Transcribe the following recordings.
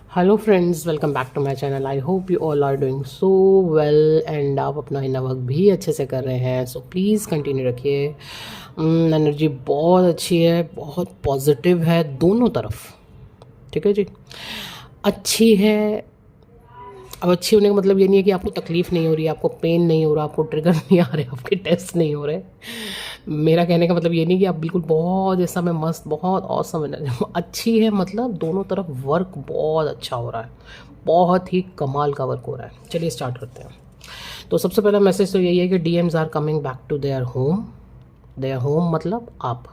Hello friends, welcome back to my channel. I hope you all are doing so well and आप अपना inner work भी अच्छे से कर रहे हैं। सो प्लीज़ कंटिन्यू रखिए। एनर्जी बहुत अच्छी है, बहुत पॉजिटिव है दोनों तरफ। ठीक है जी, अच्छी है। अब अच्छी होने का मतलब ये नहीं है कि आपको तकलीफ़ नहीं हो रही, आपको पेन नहीं हो रहा, आपको ट्रिगर नहीं आ रहे, आपके टेस्ट नहीं हो रहे। मेरा कहने का मतलब ये नहीं कि आप बिल्कुल बहुत इस समय मस्त, बहुत औसम अच्छी है, मतलब दोनों तरफ वर्क बहुत अच्छा हो रहा है, बहुत ही कमाल का वर्क हो रहा है। चलिए स्टार्ट करते हैं। तो सबसे पहला मैसेज तो यही है कि DMs are coming back to their home. Their home मतलब आप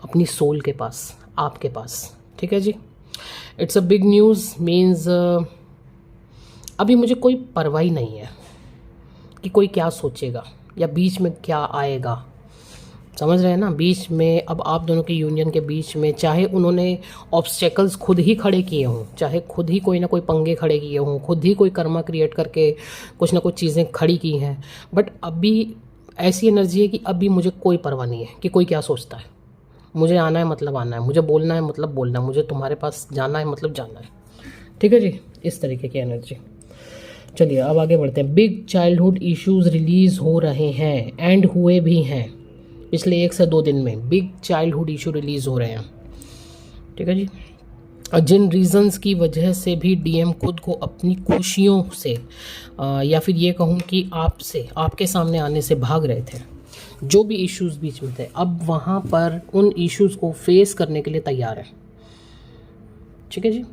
अपनी सोल के पास, आपके पास। ठीक है जी, it's a big news. Means अभी मुझे कोई परवाह नहीं है कि कोई क्या सोचेगा या बीच में क्या आएगा। समझ रहे हैं ना? बीच में अब आप दोनों की यूनियन के बीच में, चाहे उन्होंने ऑब्स्टेकल्स खुद ही खड़े किए हों, चाहे खुद ही कोई ना कोई पंगे खड़े किए हों, खुद ही कोई कर्मा क्रिएट करके कुछ ना कुछ चीज़ें खड़ी की हैं, बट अभी ऐसी एनर्जी है कि अभी मुझे कोई परवाह नहीं है कि कोई क्या सोचता है। मुझे आना है मतलब आना है, मुझे बोलना है मतलब बोलना है, मुझे तुम्हारे पास जाना है मतलब जाना है। ठीक है जी, इस तरीके की एनर्जी। चलिए अब आगे बढ़ते हैं। बिग चाइल्डहुड इश्यूज रिलीज हो रहे हैं एंड हुए भी हैं। पिछले 1 से 2 दिन में बिग चाइल्डहुड इशू रिलीज हो रहे हैं। ठीक है जी, और जिन रीजंस की वजह से भी डीएम खुद को अपनी खुशियों से या फिर ये कहूँ कि आपसे, आपके सामने आने से भाग रहे थे, जो भी इश्यूज बीच में थे, अब वहाँ पर उन इश्यूज को फेस करने के लिए तैयार है। ठीक है जी,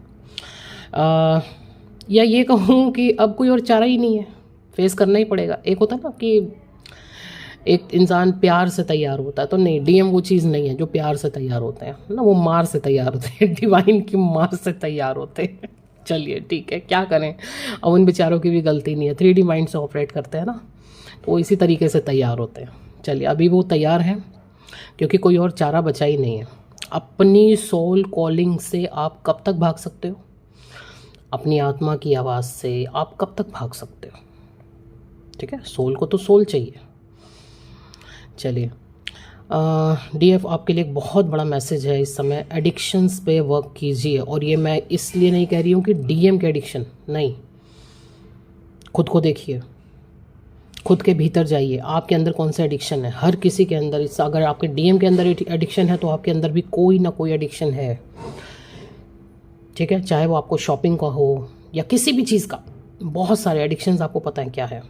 या ये कहूँ कि अब कोई और चारा ही नहीं है, फेस करना ही पड़ेगा। एक होता है ना कि एक इंसान प्यार से तैयार होता है, तो नहीं, डीएम वो चीज़ नहीं है जो प्यार से तैयार होते हैं ना, वो मार से तैयार होते हैं, डिवाइन की मार से तैयार होते हैं। चलिए ठीक है, क्या करें, अब उन बेचारों की भी गलती नहीं है, 3D माइंड से ऑपरेट करते हैं ना, तो वो इसी तरीके से तैयार होते हैं। चलिए अभी वो तैयार हैं क्योंकि कोई और चारा बचा ही नहीं है। अपनी सोल कॉलिंग से आप कब तक भाग सकते हो? अपनी आत्मा की आवाज़ से आप कब तक भाग सकते हो? ठीक है, सोल को तो सोल चाहिए। चलिए, डीएफ आपके लिए एक बहुत बड़ा मैसेज है इस समय। एडिक्शंस पे वर्क कीजिए, और ये मैं इसलिए नहीं कह रही हूँ कि डीएम के एडिक्शन नहीं, खुद को देखिए, खुद के भीतर जाइए, आपके अंदर कौन सा एडिक्शन है। हर किसी के अंदर, इस अगर आपके डीएम के अंदर एडिक्शन है तो आपके अंदर भी कोई ना कोई एडिक्शन है। ठीक है, चाहे वो आपको शॉपिंग का हो या किसी भी चीज़ का, बहुत सारे एडिक्शंस आपको पता है क्या है।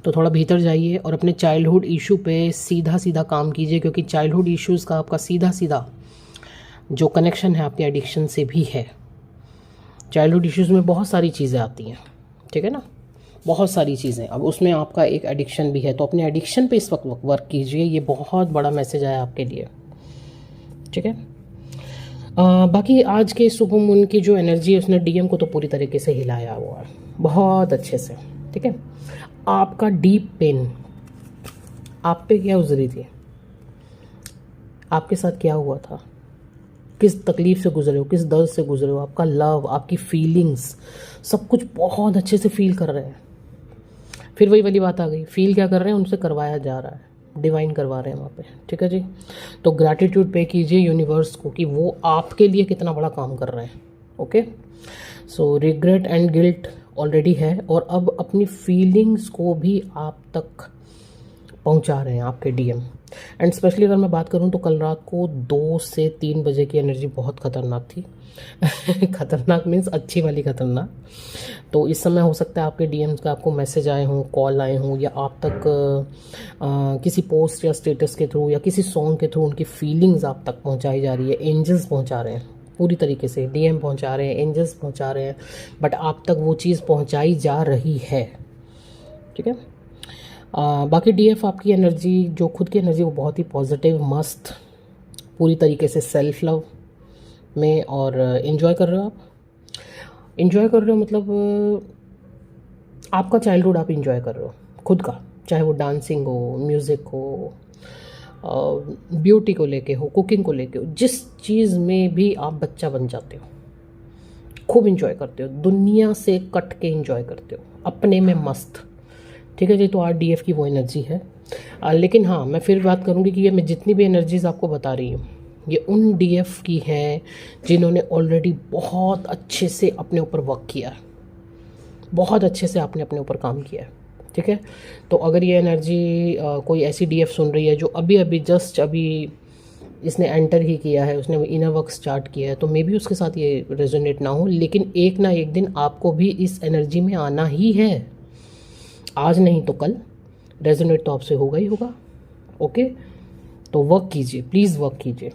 तो थोड़ा भीतर जाइए और अपने चाइल्डहुड इशू पे सीधा सीधा काम कीजिए, क्योंकि चाइल्डहुड इश्यूज़ का आपका सीधा सीधा जो कनेक्शन है आपके एडिक्शन से भी है। चाइल्डहुड इश्यूज़ में बहुत सारी चीज़ें आती हैं, ठीक है ना, बहुत सारी चीज़ें। अब उसमें आपका एक एडिक्शन भी है, तो अपने एडिक्शन पे इस वक्त वर्क कीजिए। ये बहुत बड़ा मैसेज आया आपके लिए। ठीक है, बाकी आज के सुबह मून की जो एनर्जी है उसने डीएम को तो पूरी तरीके से हिलाया हुआ है, बहुत अच्छे से। ठीक है, आपका डीप पेन आप पे क्या गुजरी थी, आपके साथ क्या हुआ था, किस तकलीफ़ से गुजरे हो, किस दर्द से गुजरे हो, आपका लव, आपकी फीलिंग्स, सब कुछ बहुत अच्छे से फील कर रहे हैं। फिर वही वाली बात आ गई, फील क्या कर रहे हैं, उनसे करवाया जा रहा है, डिवाइन करवा रहे हैं वहाँ पे। ठीक है जी, तो ग्रैटिट्यूड पे कीजिए यूनिवर्स को कि वो आपके लिए कितना बड़ा काम कर रहे हैं। Okay, so regret and guilt already है, और अब अपनी फीलिंग्स को भी आप तक पहुंचा रहे हैं आपके डीएम। एंड स्पेशली अगर मैं बात करूं तो कल रात को 2 से 3 बजे की एनर्जी बहुत ख़तरनाक थी। खतरनाक मीन्स अच्छी वाली खतरनाक। तो इस समय हो सकता है आपके डीएम्स का आपको मैसेज आए हों, कॉल आए हों, या आप तक किसी पोस्ट या स्टेटस के थ्रू या किसी सॉन्ग के थ्रू उनकी फीलिंग्स आप तक पहुंचाई जा रही है। एंजल्स पहुंचा रहे हैं पूरी तरीके से, डीएम पहुंचा रहे हैं, एंजल्स पहुंचा रहे हैं, बट आप तक वो चीज़ पहुंचाई जा रही है। ठीक है, बाकी डीएफ आपकी एनर्जी, जो खुद की एनर्जी, वो बहुत ही पॉजिटिव, मस्त, पूरी तरीके से सेल्फ लव में, और इन्जॉय कर रहे हो आप। इन्जॉय कर रहे हो मतलब आपका चाइल्डहुड आप इन्जॉय कर रहे हो खुद का, चाहे वो डांसिंग हो, म्यूज़िक हो, ब्यूटी को लेके हो, कुकिंग को लेके हो, जिस चीज़ में भी आप बच्चा बन जाते हो, खूब इन्जॉय करते हो, दुनिया से कट के इन्जॉय करते हो, अपने में मस्त। ठीक है जी, तो RDF की वो एनर्जी है। लेकिन हाँ, मैं फिर बात करूँगी कि ये मैं जितनी भी एनर्जीज़ आपको बता रही हूँ, ये उन डीएफ की हैं जिन्होंने ऑलरेडी बहुत अच्छे से अपने ऊपर वर्क किया है, बहुत अच्छे से आपने अपने ऊपर काम किया है, ठीक है। तो अगर ये एनर्जी कोई ऐसी डीएफ सुन रही है जो अभी अभी जस्ट अभी इसने एंटर ही किया है, उसने इनर वर्क स्टार्ट किया है, तो मे बी उसके साथ ये रेजोनेट ना हो, लेकिन एक ना एक दिन आपको भी इस एनर्जी में आना ही है, आज नहीं तो कल रेजोनेट तो आपसे होगा ही होगा। ओके, तो वर्क कीजिए, प्लीज़ वर्क कीजिए।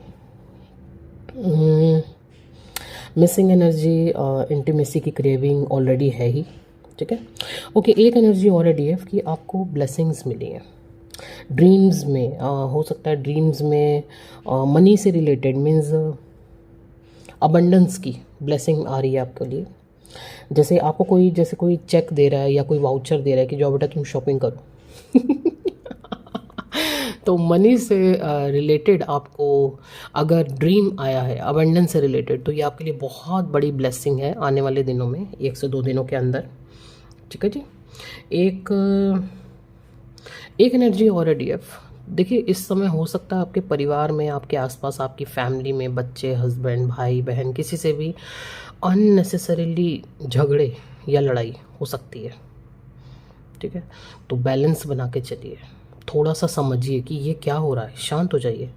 मिसिंग एनर्जी, इंटीमेसी की क्रेविंग ऑलरेडी है ही, ठीक है। ओके, एक एनर्जी और है डीएफ की, आपको ब्लेसिंग्स मिली हैं ड्रीम्स में। हो सकता है ड्रीम्स में मनी से रिलेटेड, मीन्स अबंडेंस की ब्लेसिंग आ रही है आपके लिए। जैसे आपको कोई चेक दे रहा है या कोई वाउचर दे रहा है कि जाओ बेटा तुम शॉपिंग करो तो मनी से रिलेटेड आपको अगर ड्रीम आया है अबंडेंस से रिलेटेड, तो ये आपके लिए बहुत बड़ी ब्लेसिंग है आने वाले दिनों में, 1 से 2 दिनों के अंदर, ठीक है जी। एक एनर्जी और है डीएफ। देखिए, इस समय हो सकता है आपके परिवार में, आपके आसपास, आपकी फैमिली में बच्चे, हस्बैंड, भाई बहन, किसी से भी अननेसेसरीली झगड़े या लड़ाई हो सकती है, ठीक है। तो बैलेंस बना के चलिए, थोड़ा सा समझिए कि ये क्या हो रहा है, शांत हो जाइए।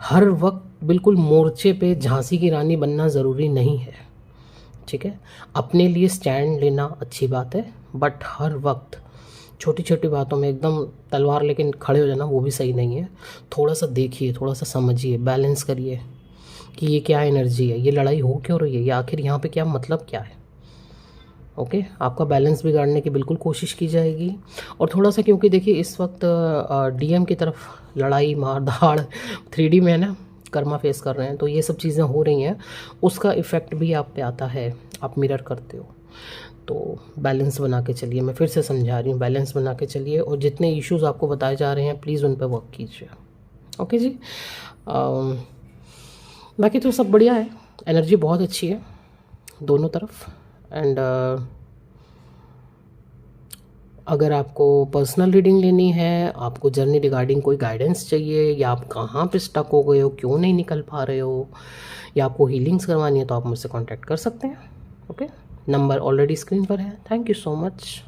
हर वक्त बिल्कुल मोर्चे पे झांसी की रानी बनना ज़रूरी नहीं है, ठीक है। अपने लिए स्टैंड लेना अच्छी बात है, बट हर वक्त छोटी छोटी बातों में एकदम तलवार लेकिन खड़े हो जाना वो भी सही नहीं है। थोड़ा सा देखिए, थोड़ा सा समझिए, बैलेंस करिए कि ये क्या एनर्जी है, ये लड़ाई हो क्यों रही है, या आखिर यहाँ पे क्या मतलब क्या है। ओके, आपका बैलेंस बिगाड़ने की बिल्कुल कोशिश की जाएगी। और थोड़ा सा, क्योंकि देखिए इस वक्त डीएम की तरफ लड़ाई मार धाड़ 3D में है ना, कर्मा फेस कर रहे हैं, तो ये सब चीज़ें हो रही हैं, उसका इफ़ेक्ट भी आप पे आता है, आप मिरर करते हो। तो बैलेंस बना के चलिए, मैं फिर से समझा रही हूँ, बैलेंस बना के चलिए, और जितने इश्यूज़ आपको बताए जा रहे हैं प्लीज़ उन पर वर्क कीजिए। ओके जी, बाकी तो सब बढ़िया है, एनर्जी बहुत अच्छी है दोनों तरफ। एंड अगर आपको पर्सनल रीडिंग लेनी है, आपको जर्नी रिगार्डिंग कोई गाइडेंस चाहिए, या आप कहाँ पे स्टक हो गए हो, क्यों नहीं निकल पा रहे हो, या आपको हीलिंग्स करवानी है, तो आप मुझसे कांटेक्ट कर सकते हैं। ओके, नंबर ऑलरेडी स्क्रीन पर है। Thank you so much.